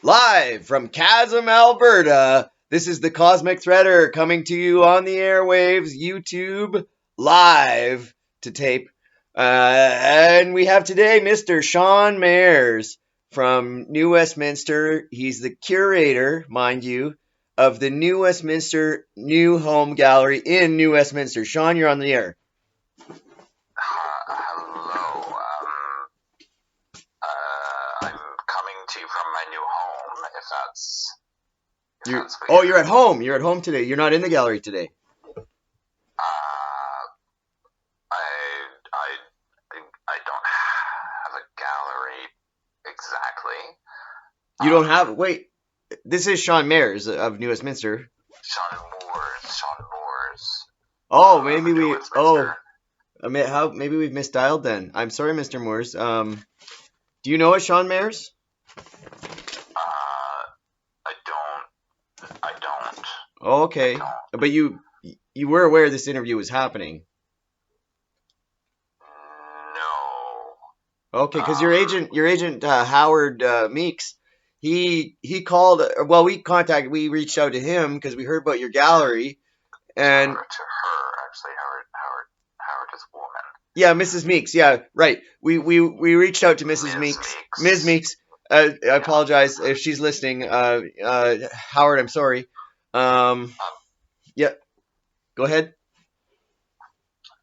Live from Chasm, Alberta, this is the Cosmic Threader coming to you on the airwaves, YouTube, live to tape. And we have today Mr. Sean Mayers from New Westminster. He's the curator, mind you, of the New Westminster New Home Gallery in New Westminster. Sean, you're on the air. Hello. I'm coming to you from my new home. If that's what You're at home. You're at home today. You're not in the gallery today. I don't have a gallery exactly. You don't have. Wait. This is Sean Mayers of New Westminster. Sean Moores. Oh, maybe we. Westminster. Maybe we've misdialed then. I'm sorry, Mr. Moores. Do you know a Sean Mayers? I don't. Oh, okay. But you were aware this interview was happening. No. Okay, because your agent Howard Meeks, he called. Well, we reached out to him because we heard about your gallery, and To her, actually, Howard is a woman. yeah, Mrs. Meeks. Yeah, right. We reached out to Mrs. Meeks. Ms. Meeks. I apologize if she's listening. Howard, I'm sorry. Yeah. Go ahead.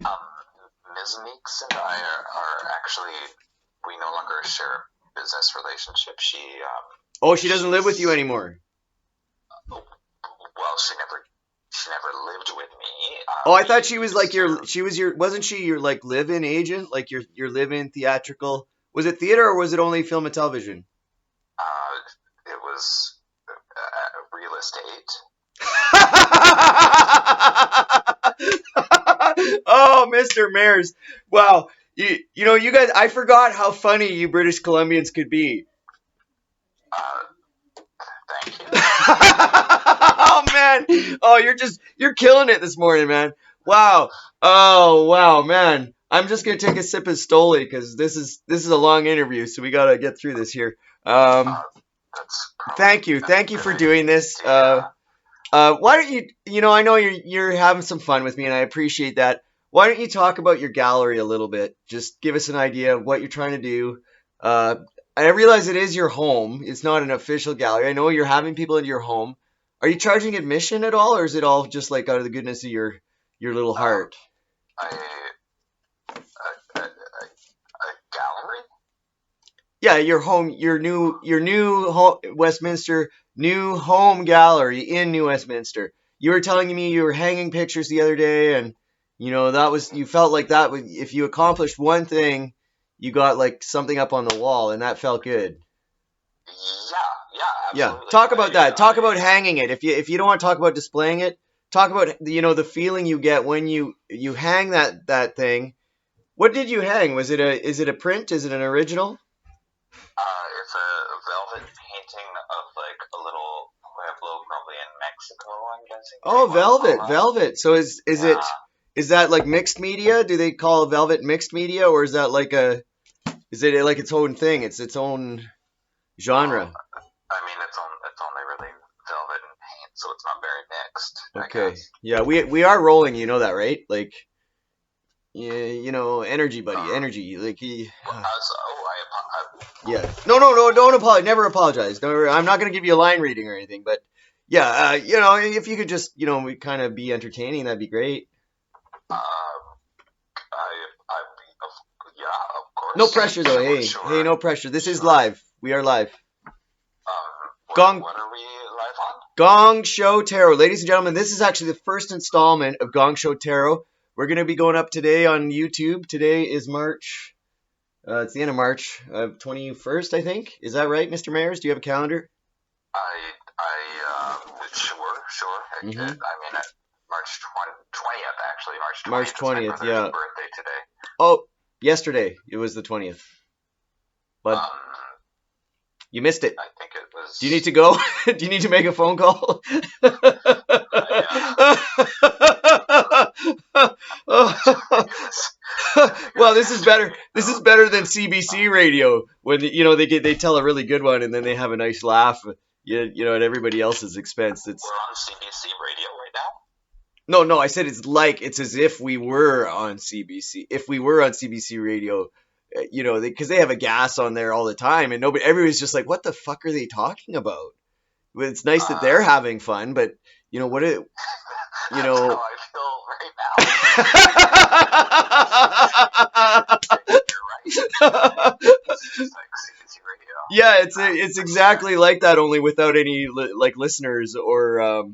Ms. Meeks and I are actually, we no longer share a business relationship. She Doesn't live with you anymore. well, she never lived with me. I thought she was like wasn't she your like live-in agent, like your live-in theatrical? Was it theater or was it only film and television? It was real estate. Oh, Mr. Mayers. Wow. You know, you guys, I forgot how funny you British Columbians could be. Thank you. Oh, man. Oh, you're killing it this morning, man. Wow. Oh, wow, man. I'm just going to take a sip of Stoli because this is a long interview, so we got to get through this here. Thank you for doing this. Why don't you, I know you're having some fun with me and I appreciate that. Why don't you talk about your gallery a little bit? Just give us an idea of what you're trying to do. I realize it is your home. It's not an official gallery. I know you're having people into your home. Are you charging admission at all, or is it all just like out of the goodness of your little heart? A gallery? Yeah, your home, your new Westminster New Home Gallery in New Westminster. You were telling me you were hanging pictures the other day, and you felt like that was, if you accomplished one thing, you got like something up on the wall, and that felt good. Yeah, absolutely. Yeah, talk about that. Talk about hanging it. If you don't want to talk about displaying it, talk about the feeling you get when you hang that thing. What did you hang? Is it a print? Is it an original? It's a velvet painting of like a little pueblo, probably in Mexico, I'm guessing. Oh, velvet. So is that like mixed media? Do they call velvet mixed media, or is it like its own thing? It's its own genre. I mean, it's only really velvet and paint, so it's not very mixed. Okay. Yeah, we are rolling. You know that, right? Like, energy, buddy, energy. Like yeah. No, don't apologize. Never apologize. I'm not going to give you a line reading or anything, but yeah, if you could just, kind of be entertaining, that'd be great. Yeah, of course. No pressure though. Hey, no pressure. This is live. We are live. What are we live on? Gong Show Tarot. Ladies and gentlemen, this is actually the first installment of Gong Show Tarot. We're going to be going up today on YouTube. Today is March. It's the end of March, 21st, I think. Is that right, Mr. Mayers? Do you have a calendar? Sure. Mm-hmm. I mean, March 20th, actually. March 20th, my brother's yeah. birthday today. Oh, yesterday. It was the 20th. But you missed it. I think it was... Do you need to go? Do you need to make a phone call? Well, this is better. This is better than CBC radio when they tell a really good one and then they have a nice laugh, at everybody else's expense. It's We're on CBC radio right now. no. I said it's as if we were on CBC. If we were on CBC radio, because they have a gas on there all the time, and everybody's just like, what the fuck are they talking about? Well, it's nice that they're having fun, but what it, That's how I feel right now. You're right. It's just like CBC radio. Yeah, it's exactly like that, only without any like listeners or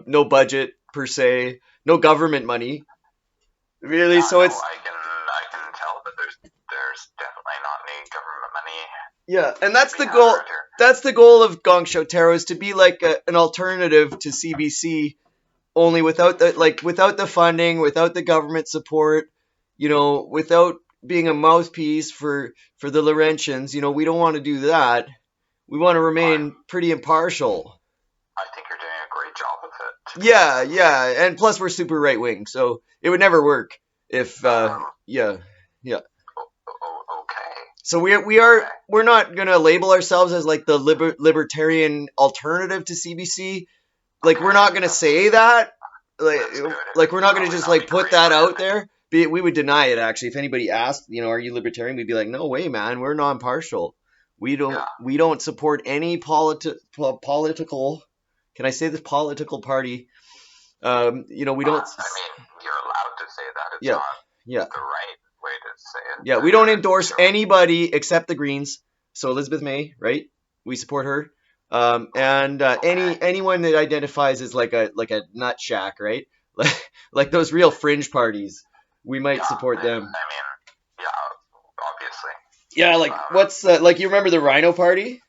no budget per se, no government money, really. So it's I can tell that there's definitely not any government money. Yeah, and that's the goal. That's the goal of Gong Show Tarot, is to be like an alternative to CBC, only without the funding, without the government support, without being a mouthpiece for the Laurentians. We don't want to do that. We want to remain pretty impartial. I think you're doing a great job of it. Yeah, and plus we're super right wing, so it would never work if yeah. Okay. So we're not gonna label ourselves as like the libertarian alternative to CBC. Like we're not gonna say that. Like we're not gonna just like put that out there. We would deny it, actually. If anybody asked, are you libertarian? We'd be like, no way, man. We're non-partial. We don't support any political. Can I say this? Political party. We don't. I mean, you're allowed to say that. It's not the right way to say it. Yeah, we don't endorse anybody except the Greens. So Elizabeth May, right? We support her. And anyone that identifies as like a nut shack, right? Like those real fringe parties, we might support them. I mean, obviously. Yeah, like what's like, you remember the Rhino Party?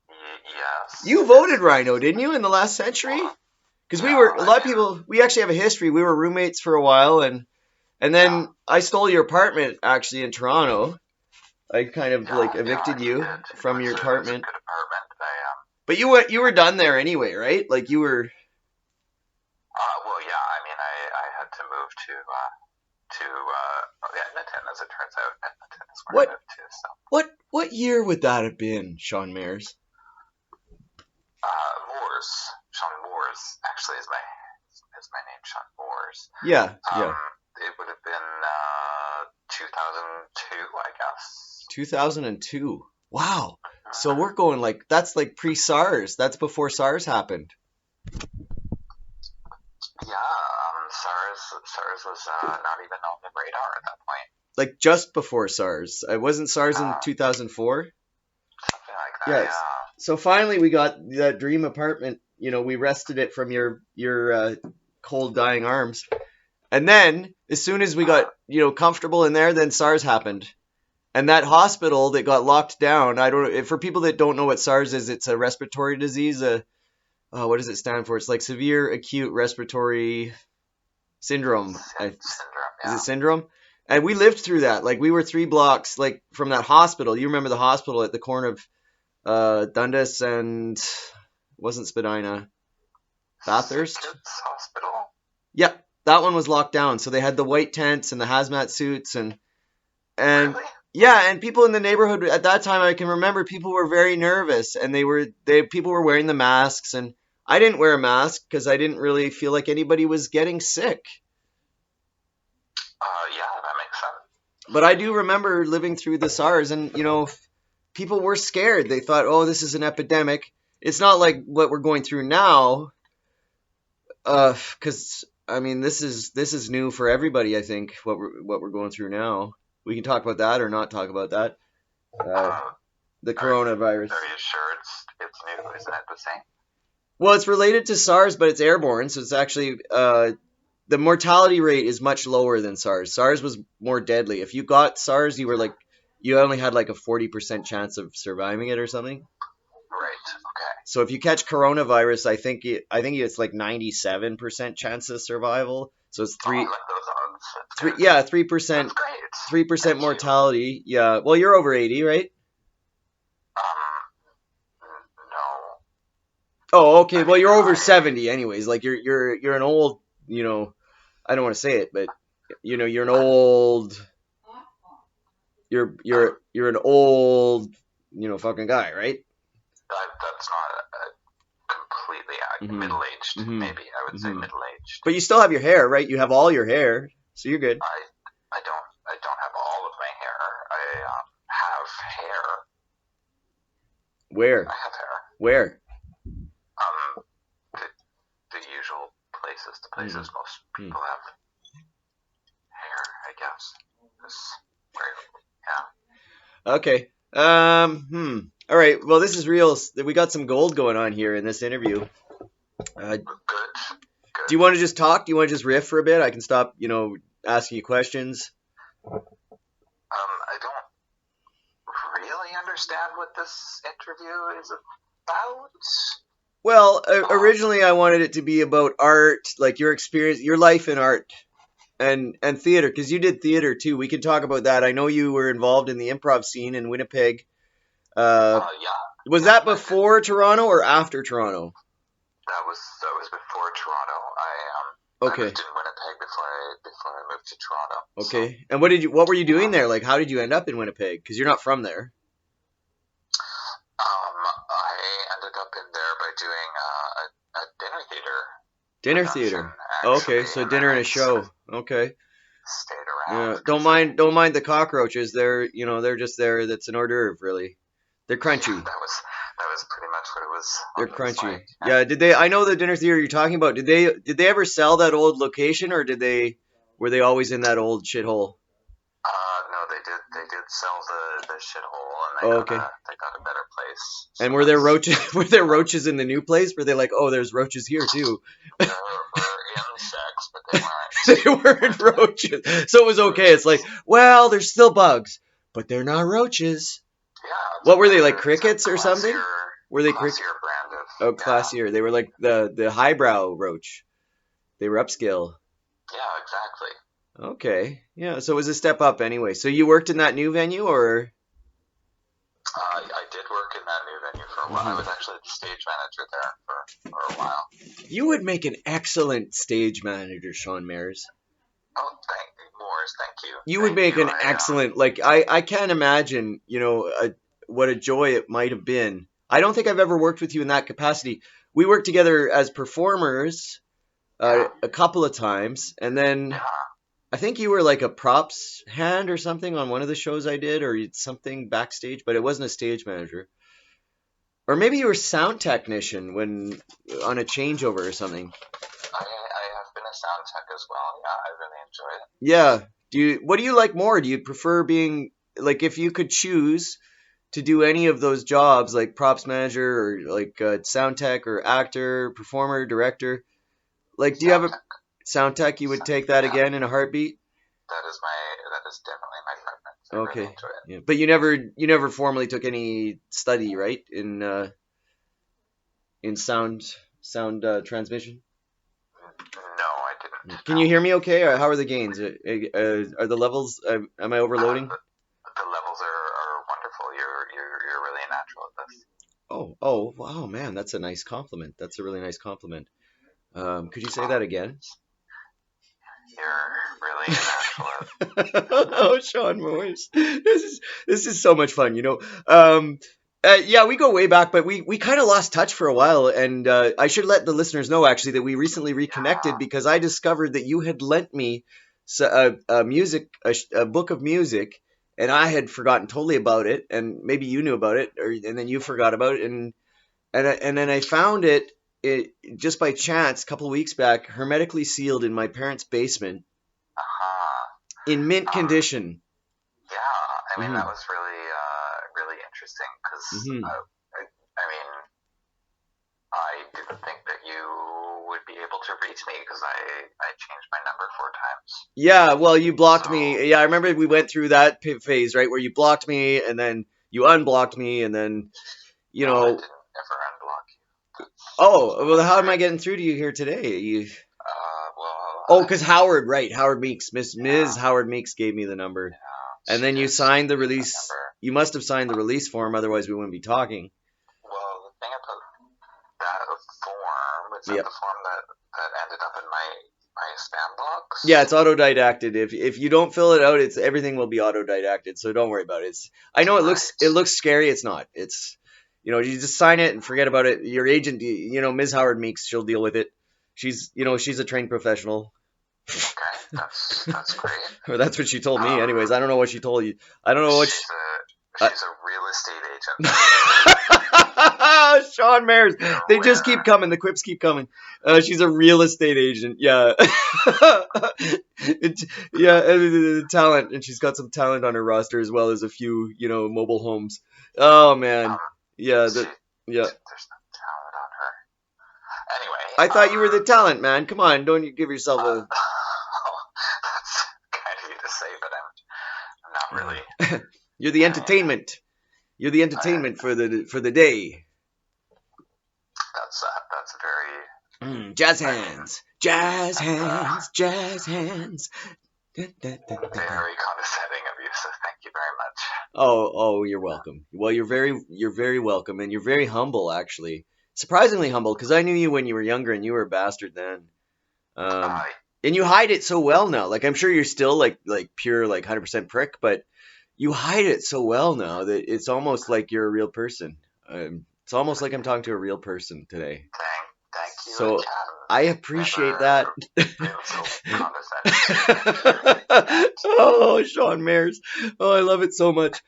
Yes. You voted Rhino, didn't you, in the last century? Because a lot of people. We actually have a history. We were roommates for a while, and then I stole your apartment actually in Toronto. I kind of evicted you from your apartment. Good apartment. But you were done there anyway, right? Like you were. Well, yeah. I mean, I had to move to Edmonton, as it turns out. Edmonton is where I moved to. So. What year would that have been, Sean Mayers? Sean Moores actually is my name. Sean Moores. Yeah. It would have been 2002, I guess. 2002. Wow. So we're going that's like pre-SARS. That's before SARS happened. Yeah, SARS was not even on the radar at that point. Like just before SARS. It wasn't SARS in 2004? Something like that, yeah. So finally we got that dream apartment. We wrested it from your cold dying arms. And then as soon as we got, comfortable in there, then SARS happened. And that hospital that got locked down, I don't know, for people that don't know what SARS is, it's a respiratory disease. What does it stand for? It's like severe acute respiratory syndrome. Syndrome, yeah. Is it syndrome? And we lived through that. Like we were 3 blocks from that hospital. You remember the hospital at the corner of Dundas and wasn't Spadina, Bathurst? Hospital. Yep, that one was locked down. So they had the white tents and the hazmat suits and really? Yeah, and people in the neighborhood at that time, I can remember people were very nervous, and people were wearing the masks, and I didn't wear a mask because I didn't really feel like anybody was getting sick. Yeah, that makes sense. But I do remember living through the SARS, and people were scared. They thought, "Oh, this is an epidemic." It's not like what we're going through now, because I mean, this is new for everybody. I think what we're going through now. We can talk about that or not talk about that. The coronavirus. Are you sure it's new? Isn't it the same? Well, it's related to SARS, but it's airborne, so it's actually the mortality rate is much lower than SARS. SARS was more deadly. If you got SARS, you only had like a 40% chance of surviving it or something. Right. Okay. So if you catch coronavirus, I think it's like 97% chance of survival. So it's 3%. 3% mortality. Yeah. Well, you're over 80, right? No. Oh, okay. Well, you're over 70 anyways. Like you're an old, I don't want to say it, but you're an old, you're an old, fucking guy, right? That's not completely middle-aged. Mhm. Maybe I would say middle-aged. But you still have your hair, right? You have all your hair, so you're good. I don't have all of my hair. I have hair. Where? I have hair. Where? The usual places, the places most people have hair, I guess. Yeah. Okay. All right. Well, this is real. We got some gold going on here in this interview. Good. Do you want to just talk? Do you want to just riff for a bit? I can stop, asking you questions. I don't really understand what this interview is about. Well, originally I wanted it to be about art, like your experience, your life in art and theater, because you did theater too. We can talk about that. I know you were involved in the improv scene in Winnipeg. Yeah. Was that before Toronto or after Toronto? That was before Toronto. I lived in Winnipeg before I moved to Toronto. Okay. So. And what were you doing there? Like, how did you end up in Winnipeg? Because you're not from there. I ended up in there by doing a dinner theater. Dinner theater. Okay, so dinner and a show. Okay. Stayed around. Yeah. Don't mind the cockroaches. They're just there. That's an hors d'oeuvre, really. They're crunchy. Yeah, that was pretty much what it was. They're crunchy. Like. Yeah. Did they? I know the dinner theater you're talking about. Did they ever sell that old location, or were they always in that old shithole? No, they did sell the shithole, and they got a better place. So and were there roaches? Were there roaches in the new place? Were they like, oh, there's roaches here too? There were insects, but they weren't roaches. So it was okay. It's like, well, there's still bugs, but they're not roaches. Yeah. What were they, like crickets or something? Were they classier brand of? Oh, classier. They were like the highbrow roach. They were upscale. Yeah, exactly. Okay. Yeah, so it was a step up anyway. So you worked in that new venue, or? I did work in that new venue for a while. I was actually the stage manager there for a while. You would make an excellent stage manager, Sean Mares. Oh, thank you. You would make an excellent, like, I can't imagine, what a joy it might have been. I don't think I've ever worked with you in that capacity. We worked together as performers a couple of times, and then I think you were like a props hand or something on one of the shows I did, or something backstage, but it wasn't a stage manager. Or maybe you were sound technician on a changeover or something. I have been a sound tech as well. Yeah, I really enjoy it. Yeah. What do you like more? Do you prefer being, like, if you could choose to do any of those jobs, like props manager or like sound tech or actor, performer, director, like, do you have a sound tech? You would take that again in a heartbeat? That is definitely my preference. I really enjoy it. Yeah. But you never formally took any study, right? In sound transmission? No, I didn't. Can you hear me okay? Or how are the gains? Are the levels, am I overloading? The levels are wonderful. You're really natural at this. Oh, wow, man, that's a nice compliment. That's a really nice compliment. Could you say that again? You're really natural. Oh, Sean Moyes. This is so much fun, Yeah, we go way back, but we kind of lost touch for a while, and I should let the listeners know, actually, that we recently reconnected because I discovered that you had lent me a book of music, and I had forgotten totally about it, and maybe you knew about it, and then you forgot about it, and then I found it just by chance a couple of weeks back, hermetically sealed in my parents' basement, in mint condition. Yeah, I mean that was really interesting because I didn't think that you would be able to reach me because I changed my number 4 times. Yeah, well, you blocked me. Yeah, I remember we went through that phase, right, where you blocked me and then you unblocked me and then, No, I didn't ever unblock you. Oh, well, how am I getting through to you here today? Because Howard Meeks, Ms. Howard Meeks gave me the number. Yeah, and then you signed the release. You must have signed the release form, otherwise we wouldn't be talking. Well, the thing about that form is that the form that ended up in my spam box? Yeah, it's autodidacted. If you don't fill it out, everything will be autodidacted. So don't worry about it. I know it looks scary. It's not. It's you just sign it and forget about it. Your agent, Ms. Howard Meeks, she'll deal with it. She's a trained professional. Okay, that's great. Or that's what she told me. Anyways, I don't know what she told you. I don't know what. She's a real estate agent. Sean Mayers. They just keep coming. The quips keep coming. She's a real estate agent. Yeah. Talent. And she's got some talent on her roster as well as a few, mobile homes. Oh, man. Yeah. There's no talent on her. Anyway. I thought you were the talent, man. Come on. Don't you give yourself a... That's kind of you to say, but I'm not really. You're the entertainment. You're the entertainment for the day. That's very jazz hands, jazz hands, jazz hands. Very condescending of you, so thank you very much. Oh, you're welcome. Well, you're very welcome, and you're very humble, actually. Surprisingly humble, because I knew you when you were younger, and you were a bastard then. And you hide it so well now. Like, I'm sure you're still like pure 100% prick, but you hide it so well now that it's almost like you're a real person. It's almost like I'm talking to a real person today. Thank you. So again. I appreciate that. So condescending. Oh, Sean Mayers. Oh, I love it so much.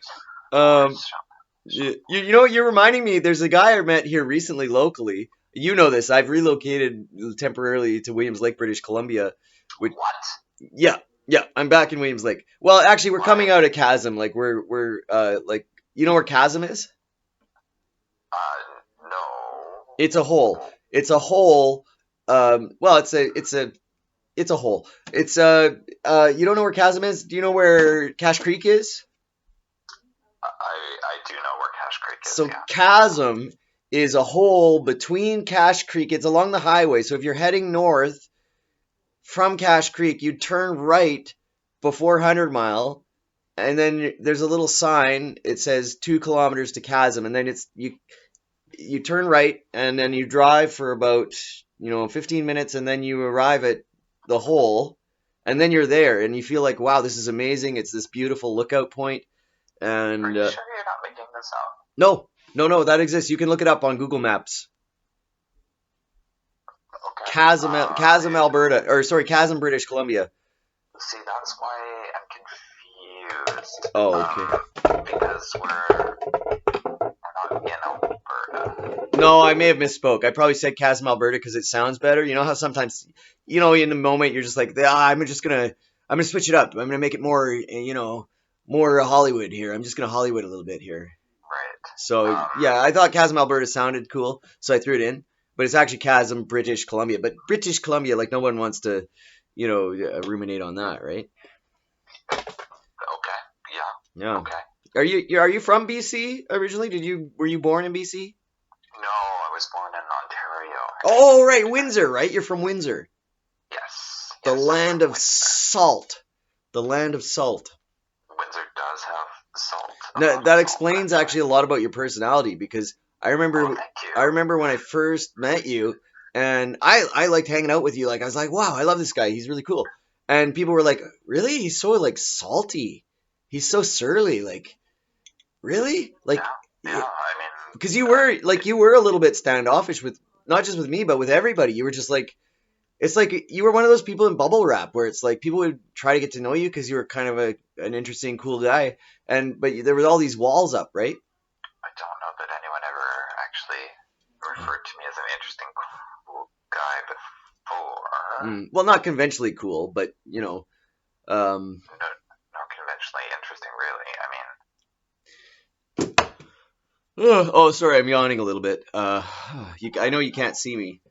You're reminding me. There's a guy I met here recently locally. You know this. I've relocated temporarily to Williams Lake, British Columbia. What? Yeah, I'm back in Williams Lake. Well, actually, we're coming out of Chasm. Like we're you know where Chasm is? No. It's a hole. It's a hole. Well, it's a hole. It's you don't know where Chasm is? Do you know where Cache Creek is? I do know where Cache Creek is. So yeah. Chasm is a hole between Cache Creek. It's along the highway. So if you're heading north from Cache Creek, you turn right before 100 Mile, and then there's a little sign. It says 2 kilometers to Chasm, and then you turn right, and then you drive for about 15 minutes, and then you arrive at the hole, and then you're there, and you feel like, wow, this is amazing. It's this beautiful lookout point. And are you sure you're not making this up? No, that exists. You can look it up on Google Maps. Okay. Chasm, Alberta, or sorry, Chasm, British Columbia. See, that's why I'm confused. Oh, okay. Because we're not in Alberta. No, I may have misspoke. I probably said Chasm, Alberta because it sounds better. You know how sometimes, in the moment you're just like, I'm gonna switch it up. I'm gonna make it more, more Hollywood here. I'm just gonna Hollywood a little bit here. Right. So yeah, I thought Chasm, Alberta sounded cool, so I threw it in. But it's actually Chasm, British Columbia. But British Columbia, like no one wants to, ruminate on that, right? Okay. Yeah. Okay. Are you from BC originally? Were you born in BC? No, I was born in Ontario. Oh, right, Windsor, right? You're from Windsor. Yes. The land of salt. The land of salt. Windsor does have salt. No, that explains actually a lot about your personality because I remember when I first met you and I liked hanging out with you. Like I was like, wow, I love this guy. He's really cool. And people were like, really? He's so salty. He's so surly. Like, really? Like, yeah. I mean, because you were a little bit standoffish with not just with me, but with everybody. You were just like, it's like you were one of those people in bubble wrap where it's like people would try to get to know you because you were kind of an interesting, cool guy. But there were all these walls up, right? I don't know that anyone ever actually referred to me as an interesting, cool guy before. Well, not conventionally cool, but no conventionally interesting, really. I mean. Oh, sorry, I'm yawning a little bit. I know you can't see me.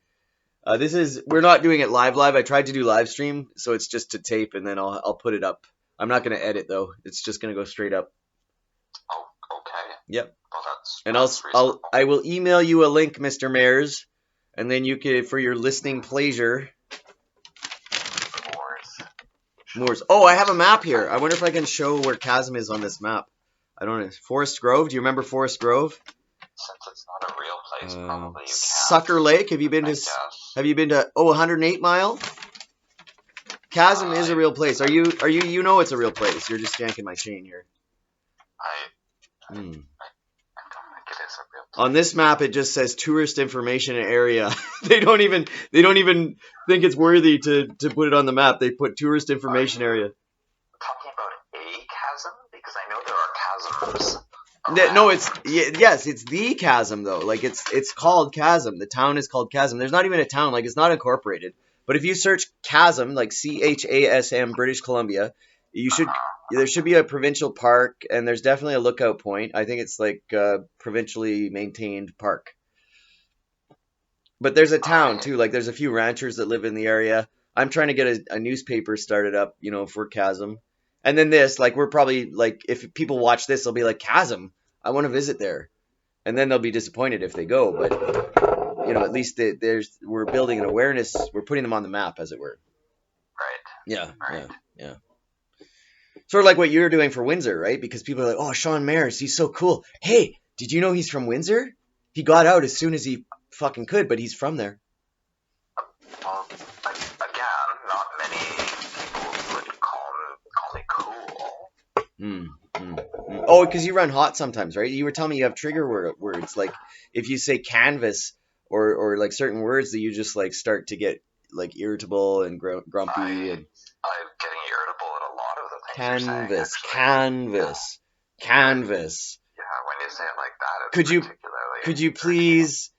We're not doing it live. I tried to do live stream, so it's just to tape, and then I'll put it up. I'm not going to edit though. It's just going to go straight up. Oh, okay. Yep. Well, And I will email you a link, Mr. Mayers, and then you can, for your listening pleasure. Moors. Oh, I have a map here. I wonder if I can show where Chasm is on this map. I don't know. Forest Grove. Do you remember Forest Grove? Since it's not a real place, probably you can. Sucker Lake. Have you been to 108 Mile? Chasm is a real place. Are you? You know it's a real place. You're just yanking my chain here. I don't think it is a real place. On this map, it just says tourist information area. they don't even think it's worthy to put it on the map. They put tourist information area. Talking about a chasm? Because I know there are chasms. No, yes, it's the chasm though. Like it's called Chasm. The town is called Chasm. There's not even a town. Like it's not incorporated. But if you search Chasm, like CHASM, British Columbia, there should be a provincial park, and there's definitely a lookout point. I think it's like a provincially maintained park. But there's a town too. Like there's a few ranchers that live in the area. I'm trying to get a newspaper started up, for Chasm. And then this, like, we're probably, like, if people watch this, they'll be like, Chasm, I want to visit there. And then they'll be disappointed if they go. But, at least we're building an awareness. We're putting them on the map, as it were. Right. Yeah. Sort of like what you're doing for Windsor, right? Because people are like, oh, Sean Mayers, he's so cool. Hey, did you know he's from Windsor? He got out as soon as he fucking could, but he's from there. Well, again, not many people would call me cool. Oh, because you run hot sometimes, right? You were telling me you have trigger words. Like, if you say canvas or like certain words that you just, like, start to get, like, irritable and grumpy. And I'm getting irritable at a lot of the things canvas, you're saying, canvas. Yeah, when you say it like that, it's particularly... Could you please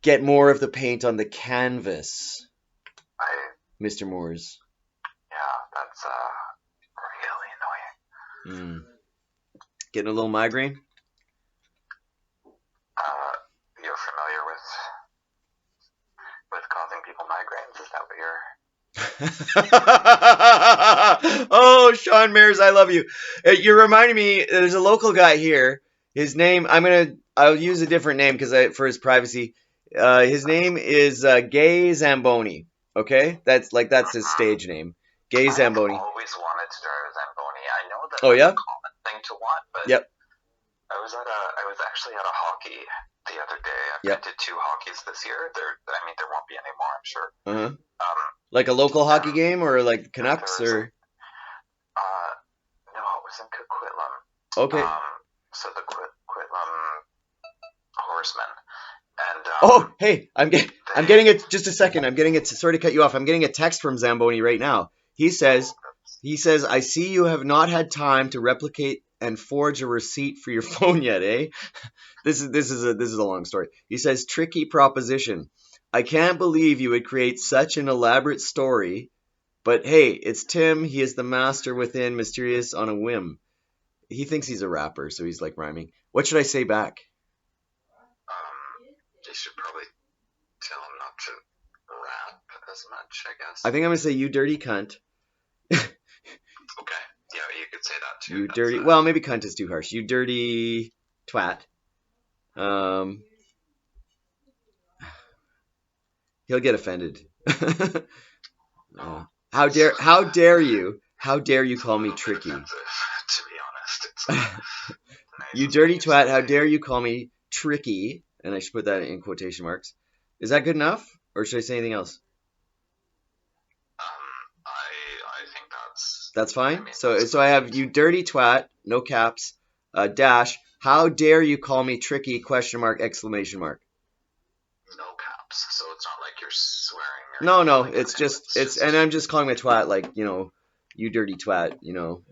get more of the paint on the canvas, Mr. Moores? Yeah, that's really annoying. Getting a little migraine? You're familiar with causing people migraines? Is that what you're... Oh, Sean Mayers, I love you. You're reminding me, there's a local guy here. His name, I'll use a different name for his privacy. His name is Gay Zamboni. Okay? That's his stage name. Gay Zamboni. I've always wanted to drive a Zamboni. I know that that's a common thing to want, but yep. I was actually at a hockey the other day. I did 2 hockeys this year. There won't be any more, I'm sure. Like a local hockey game or like Canucks or? No, it was in Coquitlam. Okay. So the Coquitlam Horsemen. And hey, I'm getting it. Just a second. I'm getting it. Sorry to cut you off. I'm getting a text from Zamboni right now. He says, I see you have not had time to replicate and forge a receipt for your phone yet, eh? This is a long story. He says, tricky proposition. I can't believe you would create such an elaborate story, but hey, it's Tim. He is the master within, mysterious on a whim. He thinks he's a rapper, so he's like rhyming. What should I say back? You should probably tell him not to rap as much, I guess. I think I'm going to say, you dirty cunt. Okay. Yeah, you could say that too. You dirty... Well, maybe cunt is too harsh. You dirty twat. He'll get offended. How dare you call me tricky? To be honest, it's nice. You dirty twat, how dare you call me tricky? And I should put that in quotation marks. Is that good enough? Or should I say anything else? I think that's fine. So I have you dirty twat, no caps, dash, how dare you call me tricky, question mark, exclamation mark. No caps, so it's not like you're swearing. No, it's and I'm just calling him a twat, like, you dirty twat,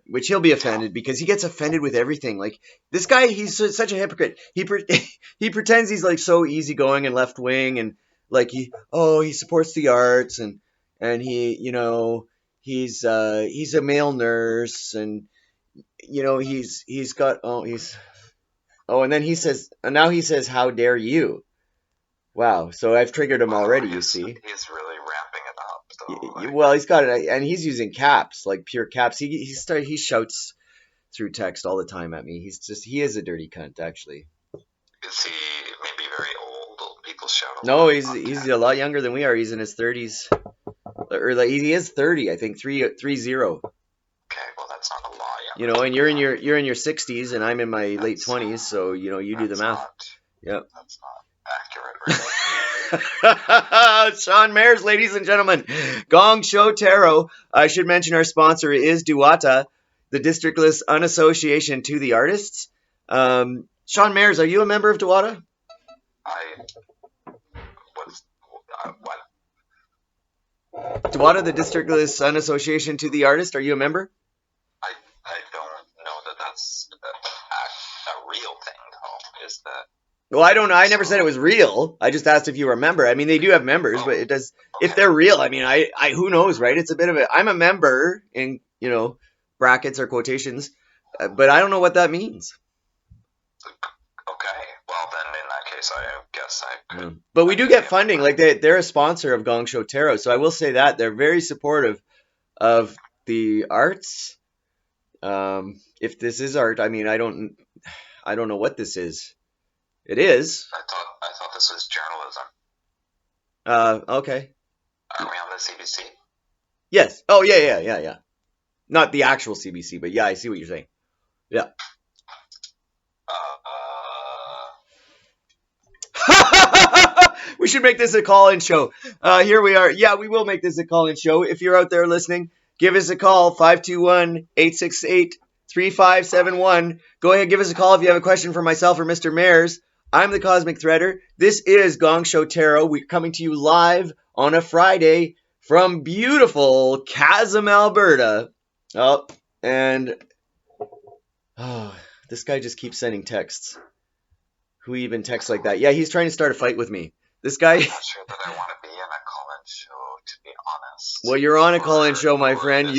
which he'll be offended because he gets offended with everything. Like, this guy, he's such a hypocrite. He pretends he's like so easygoing and left wing, and like he supports the arts, and he, he's a male nurse, and he's got and then he says how dare you. Wow, so I've triggered him already, you see. He's really ramping it up, though. Well, he's got it, and he's using caps, like pure caps. He shouts through text all the time at me. He is a dirty cunt, actually. Is he maybe very old? Old people shout a lot. No, he's a lot younger than we are. He's in his 30s. Or like he is 30, I think, 30. Okay, well that's not a lot younger. And you're in your 60s, and I'm in my late 20s, so you do the math. Yep. That's not. accurate, really. Sean Mayers, ladies and gentlemen. Gong Show Tarot. I should mention our sponsor is Duata, the districtless unassociation to the artists. Sean Mayers, are you a member of Duata? What? Duata, the districtless unassociation to the artist. Are you a member? I don't know that that's a real thing, though. Is that? Well, I don't know. I never said it was real. I just asked if you were a member. I mean, they do have members, but it does. Okay. If they're real, I mean, I who knows, right? It's a bit of a. I'm a member in brackets or quotations, but I don't know what that means. Okay. Well, then in that case, I guess I could. But we do get funding. Like they're a sponsor of Gong Show Tarot, so I will say that they're very supportive of the arts. If this is art, I mean, I don't know what this is. It is. I thought this was journalism. Okay. Are we on the CBC? Yes. Oh, yeah. Not the actual CBC, but yeah, I see what you're saying. Yeah. We should make this a call-in show. Here we are. Yeah, we will make this a call-in show. If you're out there listening, give us a call, 521-868-3571. Go ahead, give us a call if you have a question for myself or Mr. Mayers. I'm the Cosmic Threader. This is Gong Show Tarot. We're coming to you live on a Friday from beautiful Chasm, Alberta. This guy just keeps sending texts. Who even texts like that? Yeah, he's trying to start a fight with me. This guy. I'm not sure that I want to be in a call-in show, to be honest. Well, you're on a call-in show, my friend.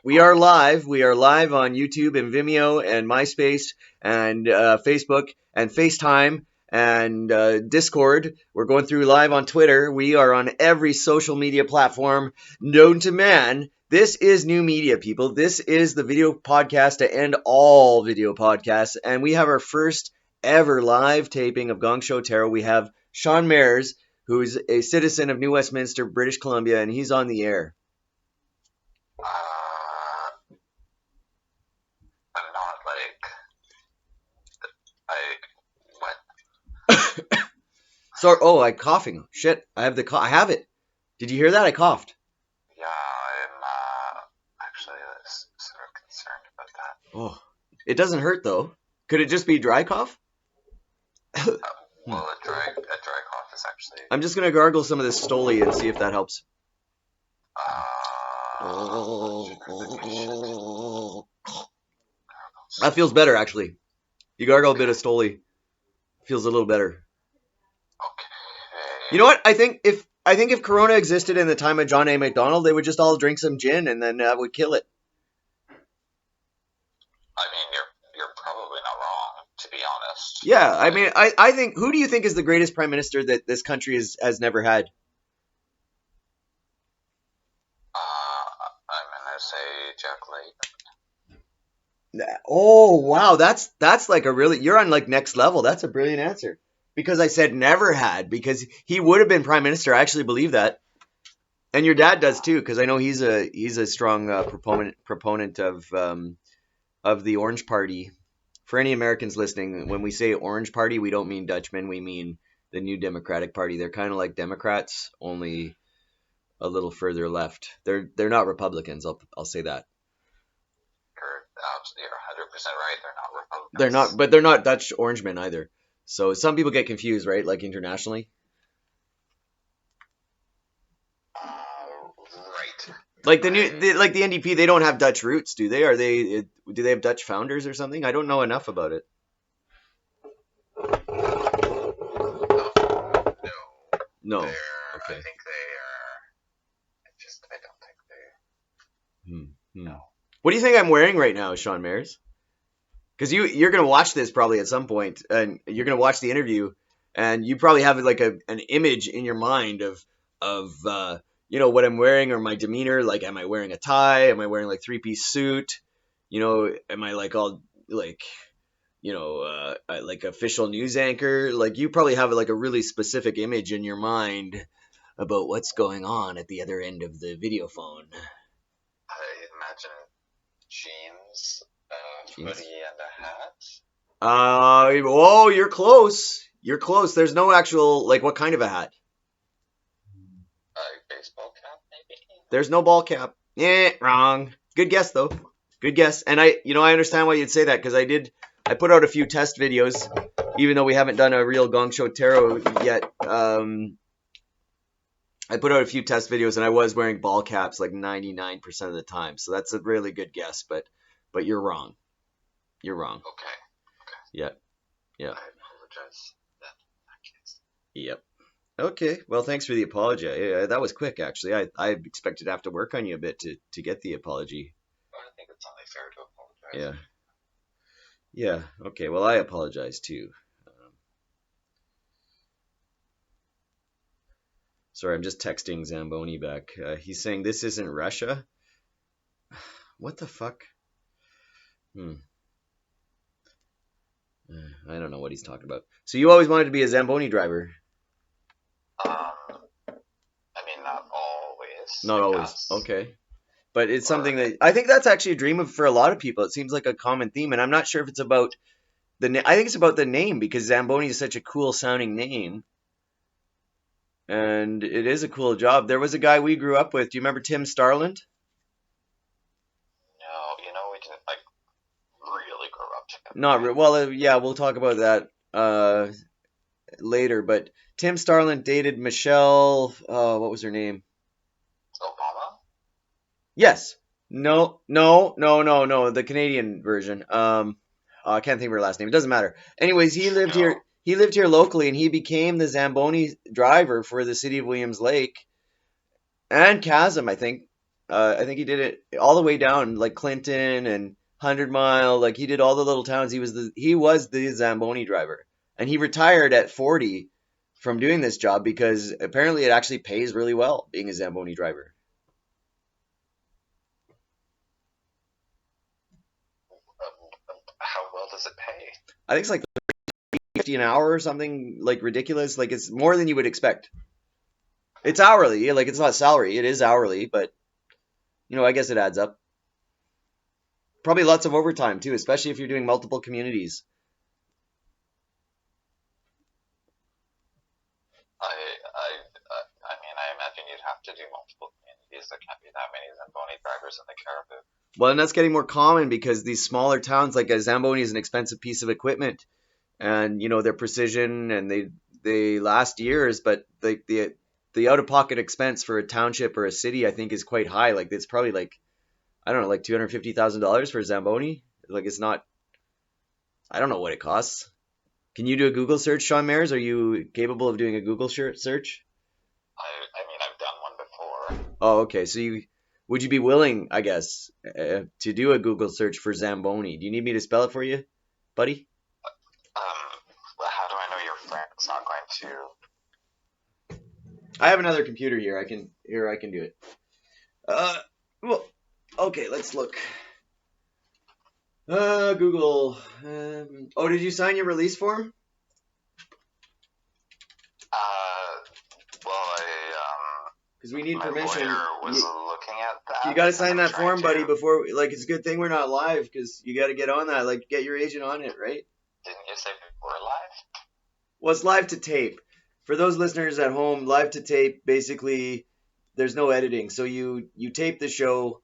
We are live. We are live on YouTube and Vimeo and MySpace and Facebook and FaceTime and Discord. We're going through live on Twitter. We are on every social media platform known to man. This is new media, people. This is the video podcast to end all video podcasts. And we have our first ever live taping of Gong Show Tarot. We have Sean Mayers, who's a citizen of New Westminster, British Columbia, and he's on the air. I'm not what? So, I'm coughing. Shit, I have it. Did you hear that? I coughed. Yeah, I'm actually sort of concerned about that. Oh, it doesn't hurt though. Could it just be dry cough? Well, a dry cough is actually. I'm just gonna gargle some of this Stoli and see if that helps. That feels better, actually. You gargle a bit of Stoli, feels a little better. Okay. You know what? I think if Corona existed in the time of John A. MacDonald, they would just all drink some gin and then that would kill it. I mean, you're probably not wrong, to be honest. Yeah, I mean, I think, who do you think is the greatest prime minister that this country has never had? I'm gonna say Jack Layton. Oh, wow, that's like a really, you're on like next level. That's a brilliant answer. Because I said never had, because he would have been prime minister. I actually believe that. And your dad does too, because I know he's a strong proponent of the Orange Party. For any Americans listening, when we say Orange Party, we don't mean Dutchmen. We mean the New Democratic Party. They're kind of like Democrats, only a little further left. They're not Republicans. I'll say that. You're 100% right. They're not Republicans. They're not, but they're not Dutch Orangemen either. So some people get confused, right? Like internationally. Right. Like the NDP, they don't have Dutch roots, do they? Do they have Dutch founders or something? I don't know enough about it. No. Okay. I think they are. I don't think they. No. What do you think I'm wearing right now, Sean Mayers? Because you're gonna watch this probably at some point, and you're gonna watch the interview, and you probably have like an image in your mind of what I'm wearing or my demeanor. Like, am I wearing a tie? Am I wearing like 3-piece suit? Am I like all like like official news anchor? Like, you probably have like a really specific image in your mind about what's going on at the other end of the video phone. I imagine jeans, hoodie, and a hat. Oh, you're close. You're close. There's no actual, like, what kind of a hat? Baseball cap, maybe? There's no ball cap. Wrong. Good guess, though. Good guess. And I understand why you'd say that, because I put out a few test videos, even though we haven't done a real Gong Show Tarot yet. I put out a few test videos, and I was wearing ball caps like 99% of the time. So that's a really good guess, but you're wrong. You're wrong. Okay. Yeah. I apologize. Yep. Okay. Well, thanks for the apology. That was quick, actually. I expected to have to work on you a bit to get the apology. I think it's only fair to apologize. Yeah. Okay. Well, I apologize too. Sorry, I'm just texting Zamboni back. He's saying this isn't Russia. What the fuck? I don't know what he's talking about. So you always wanted to be a Zamboni driver? I mean, not always. Not always. Okay. But it's something that I think that's actually a dream for a lot of people. It seems like a common theme, and I'm not sure if it's about I think it's about the name, because Zamboni is such a cool sounding name. And it is a cool job. There was a guy we grew up with. Do you remember Tim Starland? No, we didn't really grow up together. Well, yeah, we'll talk about that later. But Tim Starland dated Michelle. What was her name? Obama? Yes. No. The Canadian version. I can't think of her last name. It doesn't matter. Anyways, he lived here. He lived here locally, and he became the Zamboni driver for the city of Williams Lake and Chasm, I think. I think he did it all the way down, like Clinton and 100 Mile. Like, he did all the little towns. He was the Zamboni driver. And he retired at 40 from doing this job because apparently it actually pays really well being a Zamboni driver. How well does it pay? I think it's like $50 an hour or something, like ridiculous. Like, it's more than you would expect. It's hourly, like it's not salary. It is hourly, but I guess it adds up. Probably lots of overtime too, especially if you're doing multiple communities. I mean, I imagine you'd have to do multiple communities. There can't be that many Zamboni drivers in the Caribou. Well, and that's getting more common because these smaller towns, like a Zamboni is an expensive piece of equipment, and their precision, and they last years, but the out-of-pocket expense for a township or a city, I think, is quite high. Like, it's probably like, I don't know, like $250,000 for a Zamboni. Like, it's not, I don't know what it costs. Can you do a Google search, Sean Mayers? Are you capable of doing a Google search? I mean, I've done one before. Oh, okay. So would you be willing, I guess, to do a Google search for Zamboni? Do you need me to spell it for you, buddy? How do I know your friend's not going to? I have another computer here. I can do it. Well, okay, let's look. Google. Did you sign your release form? Well, because we need my permission. lawyer was looking at that. You got to sign that form, buddy, before. Like, it's a good thing we're not live, because you got to get on that. Like, get your agent on it, right? Didn't you say we were live? Well, it's live to tape. For those listeners at home, live to tape, basically, there's no editing. So you tape the show,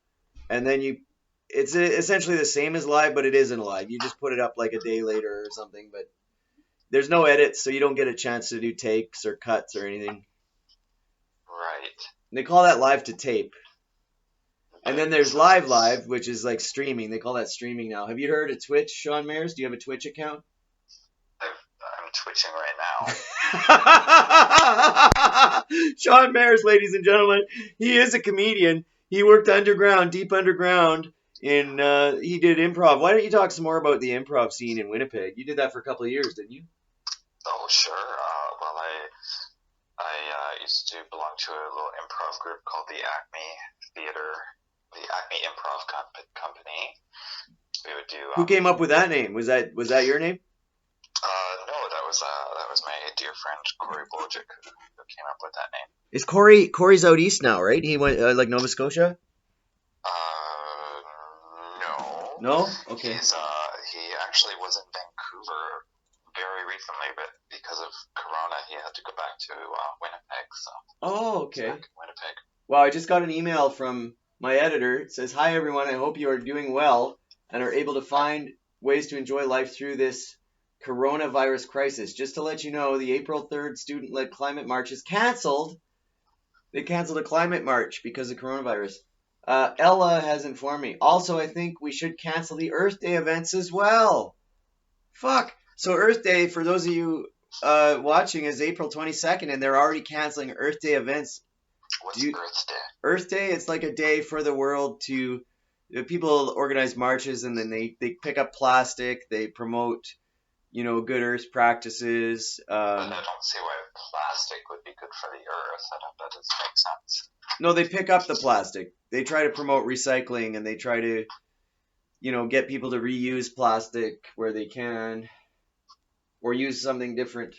and then it's essentially the same as live, but it isn't live. You just put it up like a day later or something, but there's no edits, so you don't get a chance to do takes or cuts or anything. Right. They call that live to tape. And then there's live, which is like streaming. They call that streaming now. Have you heard of Twitch, Sean Mayers? Do you have a Twitch account? I'm twitching right now. Sean Mayers, ladies and gentlemen, he is a comedian. He worked underground, deep underground, in he did improv. Why don't you talk some more about the improv scene in Winnipeg? You did that for a couple of years, didn't you? Oh, sure. Well, I used to belong to a little improv group called the Acme Improv Company. We would do. Who came up with that name? Was that your name? No, that was my dear friend Corey Bojic who came up with that name. Is Corey's out east now, right? He went like Nova Scotia. No. No? Okay. He actually was in Vancouver very recently, but because of Corona, he had to go back to Winnipeg. So Oh, he's okay. back in Winnipeg. Well, I just got an email from my editor. It says, "Hi everyone, I hope you are doing well and are able to find ways to enjoy life through this coronavirus crisis. Just to let you know, the April 3rd student-led climate march is canceled. They canceled a climate march because of coronavirus. Ella has informed me. Also, I think we should cancel the Earth Day events as well. Fuck. So Earth Day, for those of you watching, is April 22nd, and they're already canceling Earth Day events. What's Earth Day? Earth Day, it's like a day for the world to... People organize marches, and then they pick up plastic. They promote, good Earth practices. But I don't see why plastic would be good for the Earth. That doesn't make sense. No, they pick up the plastic. They try to promote recycling, and they try to, get people to reuse plastic where they can, or use something different.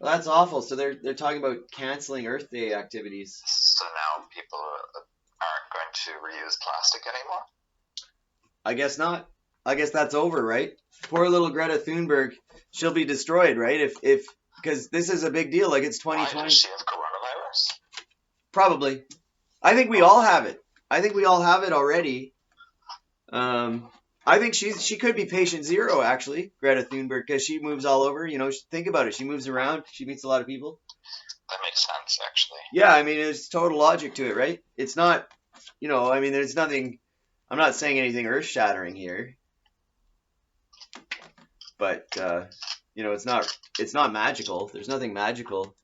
Well, that's awful. So they're talking about canceling Earth Day activities. So now people aren't going to reuse plastic anymore? I guess not. I guess that's over, right? Poor little Greta Thunberg. She'll be destroyed, right? Because this is a big deal. Like, it's 2020. Why does she have coronavirus? Probably. I think we all have it. I think we all have it already. I think she could be patient zero, actually, Greta Thunberg, because she moves all over. Think about it. She moves around. She meets a lot of people. That makes sense, actually. Yeah, I mean, there's total logic to it, right? It's not, there's nothing. I'm not saying anything earth-shattering here, but it's not magical. There's nothing magical.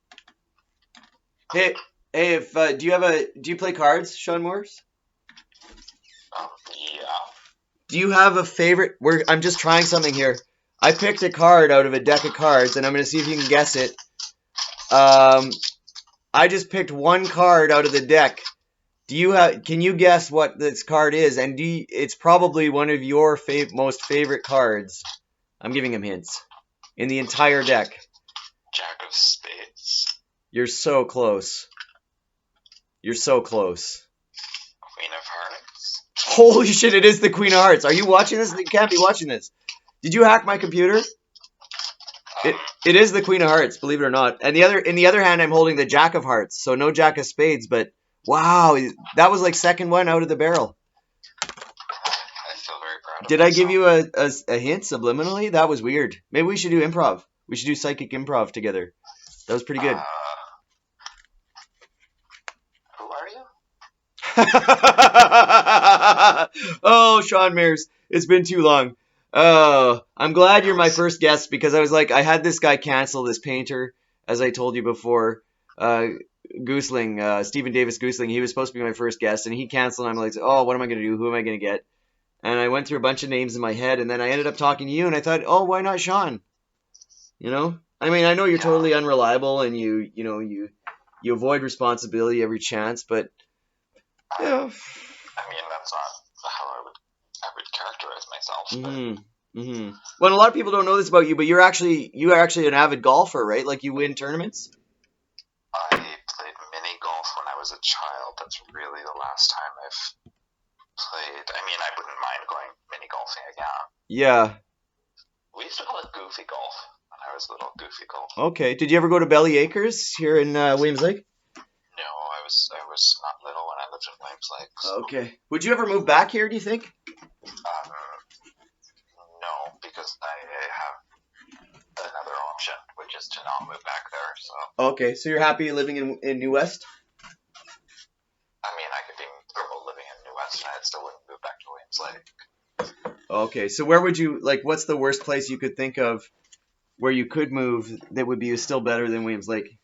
Hey, do you play cards, Sean Morris? Yeah. Do you have a favorite? I'm just trying something here. I picked a card out of a deck of cards, and I'm going to see if you can guess it. I just picked one card out of the deck. Can you guess what this card is? And it's probably one of your most favorite cards. I'm giving him hints. In the entire deck. Jack of Spades. You're so close. You're so close. Queen of Hearts. Holy shit, it is the Queen of Hearts. Are you watching this? You can't be watching this. Did you hack my computer? It is the Queen of Hearts, believe it or not. And in the other hand, I'm holding the Jack of Hearts. So no Jack of Spades, but wow, that was like second one out of the barrel. I feel very proud of Did I give myself. you a hint subliminally? That was weird. Maybe we should do improv. We should do psychic improv together. That was pretty good. Who are you? Oh, Sean Mears, it's been too long. Oh, I'm glad you're my first guest because I was like, I had this guy cancel, this painter, as I told you before, Goosling, Stephen Davis Goosling. He was supposed to be my first guest, and he canceled. And I'm like, oh, what am I going to do? Who am I going to get? And I went through a bunch of names in my head, and then I ended up talking to you, and I thought, oh, why not Sean? I mean, I know you're totally unreliable, and you avoid responsibility every chance, but I mean, that's not how I would characterize myself. Mm-hmm. Well, a lot of people don't know this about you, but you're actually an avid golfer, right? Like, you win tournaments? I played mini golf when I was a child. That's really the last time I've played. I mean, I wouldn't mind going mini golfing again. Yeah. We used to call it goofy golf when I was little. Goofy golf. Okay. Did you ever go to Belly Acres here in Williams Lake? No, I was not little when I lived in Williams Lake. So. Okay. Would you ever move back here, do you think? No, because I have another option, which is to not move back there. So. Okay, so you're happy living in New West? I mean, I could be miserable living in New West, and I still wouldn't move back to Williams Lake. Okay, so where would you, like, what's the worst place you could think of where you could move that would be still better than Williams Lake?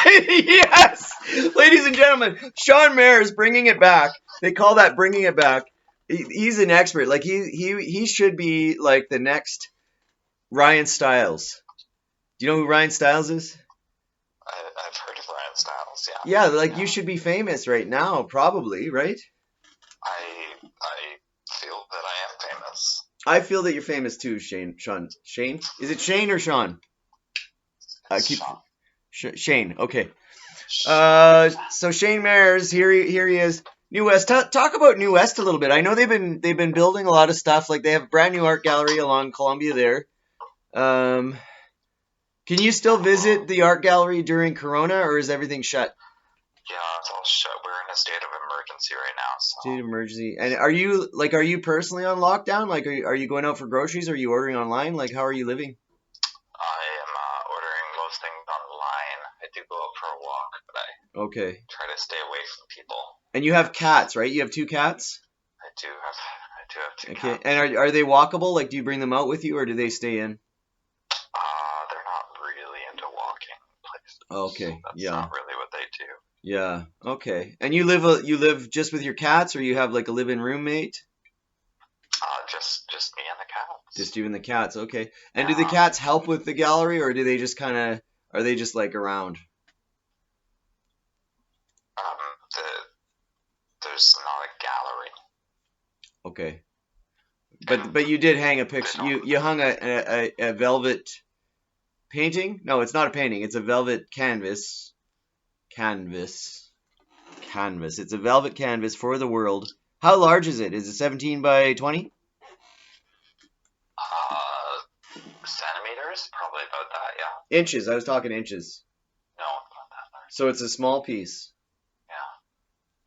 Yes! Ladies and gentlemen, Sean Mayer is bringing it back. They call that bringing it back. He's an expert. Like, he should be, like, the next Ryan Stiles. Do you know who Ryan Stiles is? I've heard of Ryan Stiles, yeah. Yeah, like, you should be famous right now, probably, right? I feel that I am famous. I feel that you're famous too, Shane. Sean? Shane? Is it Shane or Sean? Sean. Shane, okay. So Shane Mayers, here he is. New West. Talk about New West a little bit. I know they've been building a lot of stuff. Like they have a brand new art gallery along Columbia there. Um, can you still visit the art gallery during Corona, or is everything shut? Yeah, it's all shut. We're in a state of emergency right now, so State of emergency. And are you personally on lockdown? Like, are you going out for groceries? Are you ordering online? Like, how are you living? I am ordering most things online. I do go out for a walk, but I Okay. try to stay away from people. And you have cats, right? You have two cats? I do have two Okay. cats. And are they walkable? Like, do you bring them out with you, or do they stay in? They're not really into walking places. Okay. That's Yeah. not really what they do. Yeah. Okay. And you live just with your cats, or you have like a live-in roommate? Just me and the cats. Just you and the cats. Okay. And do the cats help with the gallery, or do they just are they just like around? There's not a gallery. Okay. But you did hang a picture. You hung a velvet painting? No, it's not a painting. It's a velvet canvas. Canvas. It's a velvet canvas for the world. How large is it? Is it 17 by 20? Centimeters? Probably about that, yeah. Inches. I was talking inches. No, not that large. So it's a small piece. Yeah.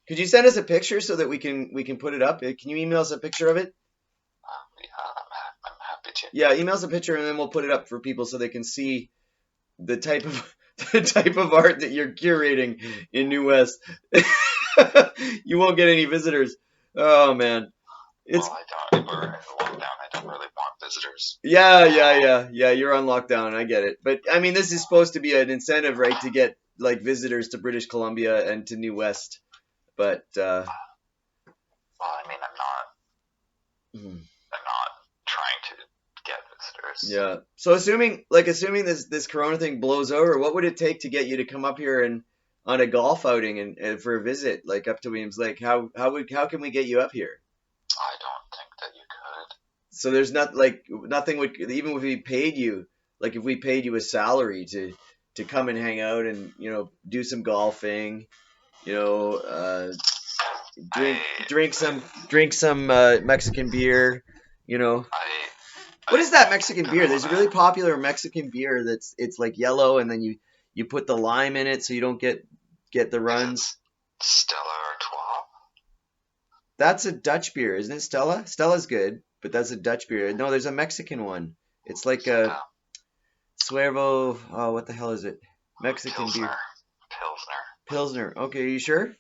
Could you send us a picture so that we can put it up? Can you email us a picture of it? Yeah, I'm happy to. Yeah, email us a picture and then we'll put it up for people so they can see the type of art that you're curating in New West. You won't get any visitors. Oh man. Well, we're in lockdown. I don't really want visitors. Yeah. You're on lockdown. I get it. But I mean, this is supposed to be an incentive, right, to get like visitors to British Columbia and to New West. But well, I mean, I'm not trying to get visitors. yeah. So assuming this Corona thing blows over, what would it take to get you to come up here and on a golf outing and for a visit, like up to Williams Lake? How can we get you up here? I don't think that you could. So there's nothing would, even if we paid you, like if we paid you a salary to come and hang out and do some golfing, drink some Mexican beer, What is that Mexican beer? There's a really popular Mexican beer it's like yellow and then you put the lime in it so you don't get the runs. Stella Artois? That's a Dutch beer, isn't it, Stella? Stella's good, but that's a Dutch beer. No, there's a Mexican one. It's like a Suervo. Oh, what the hell is it? Mexican Pilsner. beer. Pilsner. Okay, you sure?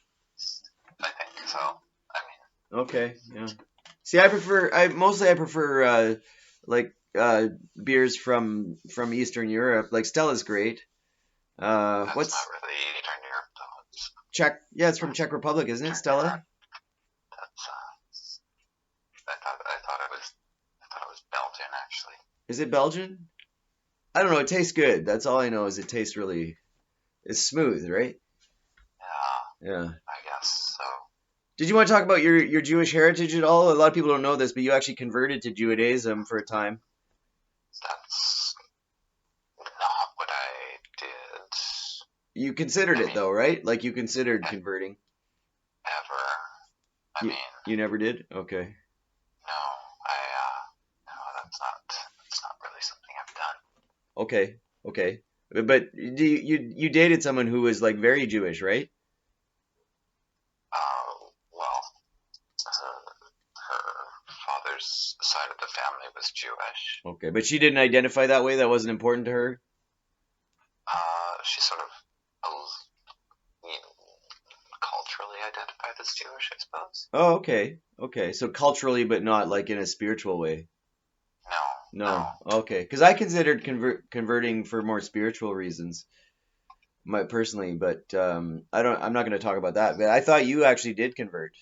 I think so. I mean. Okay, yeah. See, I prefer beers from Eastern Europe. Like Stella's great. That's What's not really Eastern Europe though. It's Czech? Yeah, it's from Czech Republic, isn't it, Stella? That's I thought it was Belgian actually. Is it Belgian? I don't know. It tastes good. That's all I know is it tastes it's smooth, right? Yeah. Yeah. I guess so. Did you want to talk about your Jewish heritage at all? A lot of people don't know this, but you actually converted to Judaism for a time. That's not what I did. You considered it though, right? Like you considered converting. Ever. You never did? Okay. No, no, that's not really something I've done. Okay. But you dated someone who was like very Jewish, right? Well, her father's side of the family was Jewish. Okay, but she didn't identify that way? That wasn't important to her? She sort of culturally identified as Jewish, I suppose. Oh, okay. So culturally, but not like in a spiritual way. No. Okay, because I considered converting for more spiritual reasons, personally, but I'm not going to talk about that. But I thought you actually did convert.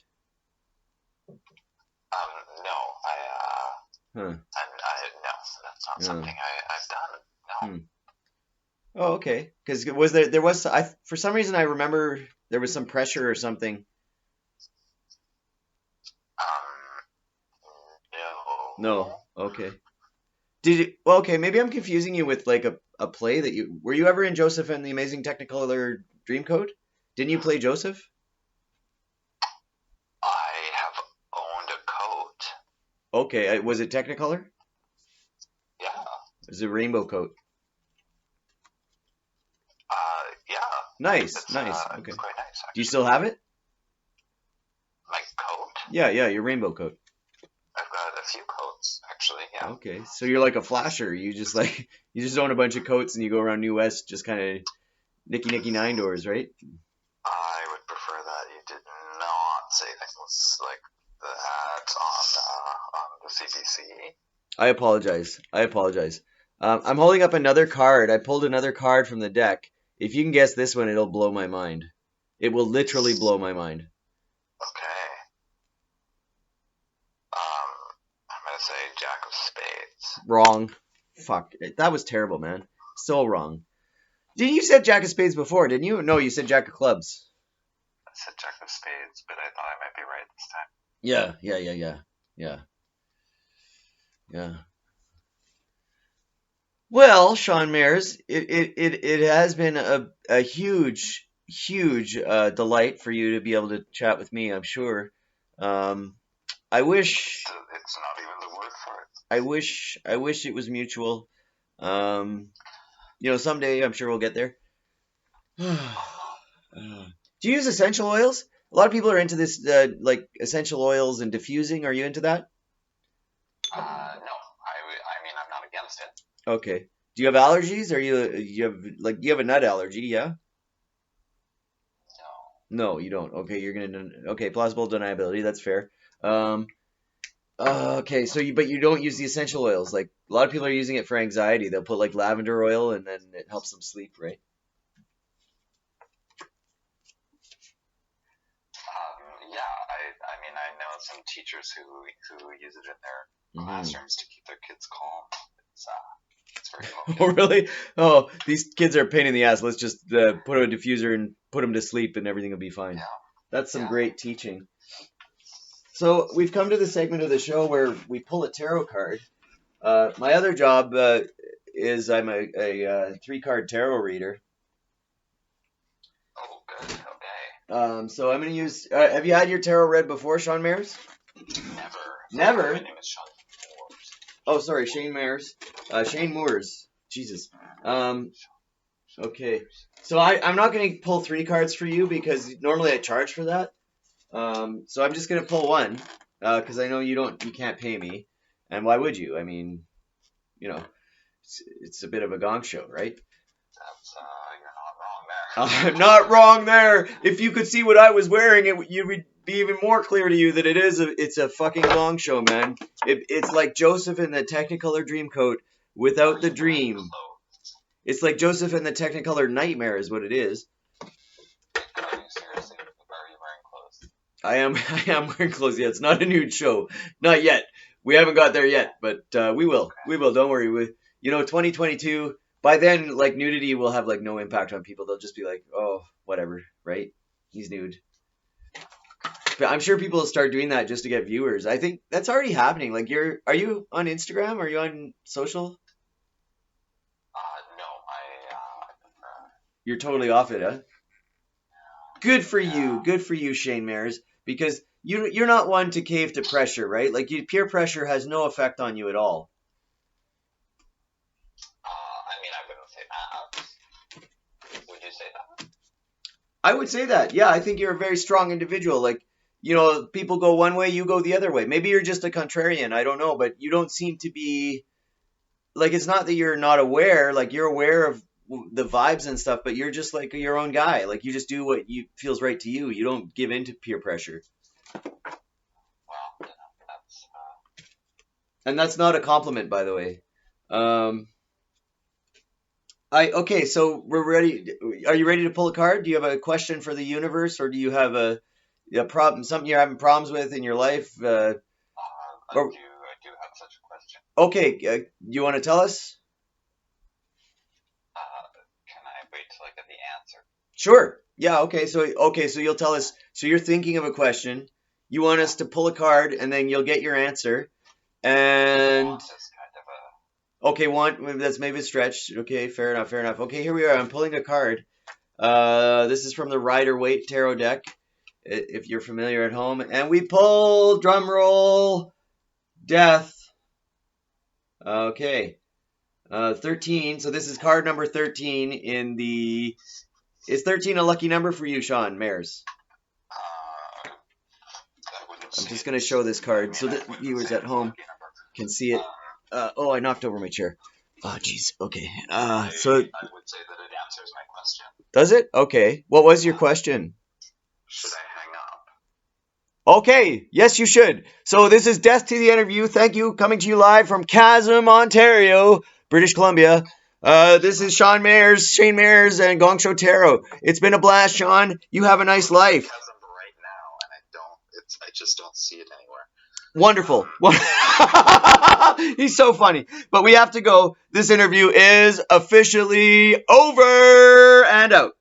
No, no, that's not something I've done. No. Oh, okay. Because for some reason I remember there was some pressure or something. No. Okay. Okay, maybe I'm confusing you with like a play that were you ever in Joseph and the Amazing Technicolor Dreamcoat? Didn't you play Joseph? Okay, was it Technicolor? Yeah. Is it rainbow coat? Yeah. Nice, nice. Okay. It's quite nice, Do you actually. still have it? My coat? Yeah, yeah, your rainbow coat. I've got a few coats, actually, yeah. Okay, so you're like a flasher. You just like you just own a bunch of coats and you go around New West just kind of nicky nine doors, right? I would prefer that you did not say things like that on the CBC. I apologize. I apologize. I'm holding up another card. I pulled another card from the deck. If you can guess this one, it'll blow my mind. It will literally blow my mind. Okay. I'm gonna say Jack of Spades. Wrong. Fuck. That was terrible, man. So wrong. You said Jack of Spades before, didn't you? No, you said Jack of Clubs. I said Jack of Spades, but I thought I might be right this time. Yeah. Well, Sean Mayers, it has been a huge delight for you to be able to chat with me. I'm sure. I wish It's not even the word for it. I wish it was mutual. Someday I'm sure we'll get there. Do you use essential oils? A lot of people are into this, like essential oils and diffusing. Are you into that? No. I mean, I'm not against it. Okay. Do you have allergies? Do you have a nut allergy? Yeah. No. No, you don't. Okay. Plausible deniability. That's fair. Um. Okay. But you don't use the essential oils. Like a lot of people are using it for anxiety. They'll put like lavender oil and then it helps them sleep, right? Yeah. I mean, I know some teachers who use it in their classrooms to keep their kids calm. It's very Oh, motivating. really? Oh, these kids are a pain in the ass. Let's just put a diffuser and put them to sleep and everything will be fine. Yeah. That's some great teaching. So we've come to the segment of the show where we pull a tarot card. My other job is I'm a 3-card tarot reader. Oh, good. Okay. So I'm going to use. Have you had your tarot read before, Sean Mayers? Never. My name is Sean Moores. Oh, sorry, Shane Mayers. Shane Moores. Jesus. Okay. So I'm not going to pull 3 cards for you because normally I charge for that. So I'm just going to pull one because I know you can't pay me. And why would you? I mean, it's a bit of a gong show, right? That's, you're not wrong there. I'm not wrong there. If you could see what I was wearing, you would be even more clear to you that it's a fucking gong show, man. It's like Joseph in the Technicolor Dreamcoat without the dream. It's like Joseph in the Technicolor Nightmare is what it is. Seriously, are you wearing clothes? I am wearing clothes. Yeah, it's not a nude show. Not yet. We haven't got there yet, but we will. Okay. We will. Don't worry. 2022. By then, like nudity will have like no impact on people. They'll just be like, oh, whatever, right? He's nude. But I'm sure people will start doing that just to get viewers. I think that's already happening. Like, are you on Instagram? Are you on social? No, I prefer. You're totally off it, huh? Good for you. Good for you, Shane Mayers. Because you're not one to cave to pressure, right? Like peer pressure has no effect on you at all. I mean, I wouldn't say that. Would you say that? I would say that. Yeah, I think you're a very strong individual. Like, people go one way, you go the other way. Maybe you're just a contrarian. I don't know, but you don't seem to be like, it's not that you're not aware, like you're aware of the vibes and stuff, but you're just like your own guy. Like you just do what feels right to you. You don't give in to peer pressure. Well, that's And that's not a compliment, by the way. Okay, so we're ready. Are you ready to pull a card? Do you have a question for the universe, or do you have a problem, something you're having problems with in your life? I do have such a question. Okay, you want to tell us? Can I wait till I get the answer? Sure. Yeah. Okay. So you'll tell us. So you're thinking of a question. You want us to pull a card, and then you'll get your answer. And okay, that's maybe a stretch. Okay, fair enough. Okay, here we are. I'm pulling a card. This is from the Rider-Waite Tarot deck, if you're familiar at home. And we pull, drum roll, death. Okay. 13. So this is card number 13 in the... Is 13 a lucky number for you, Sean Mayers? I'm just going to show this card so that viewers at home can see it. Oh, I knocked over my chair. Oh, jeez. Okay. So I would say that it answers my question. Does it? Okay. What was your question? Should I hang up? Okay. Yes, you should. So this is Death to the Interview. Thank you. Coming to you live from Chasm, Ontario, British Columbia. This is Shane Mayers, and Gong Show Tarot. It's been a blast, Sean. You have a nice life. Right now, and I just don't see it anywhere. Wonderful. He's so funny. But we have to go. This interview is officially over and out.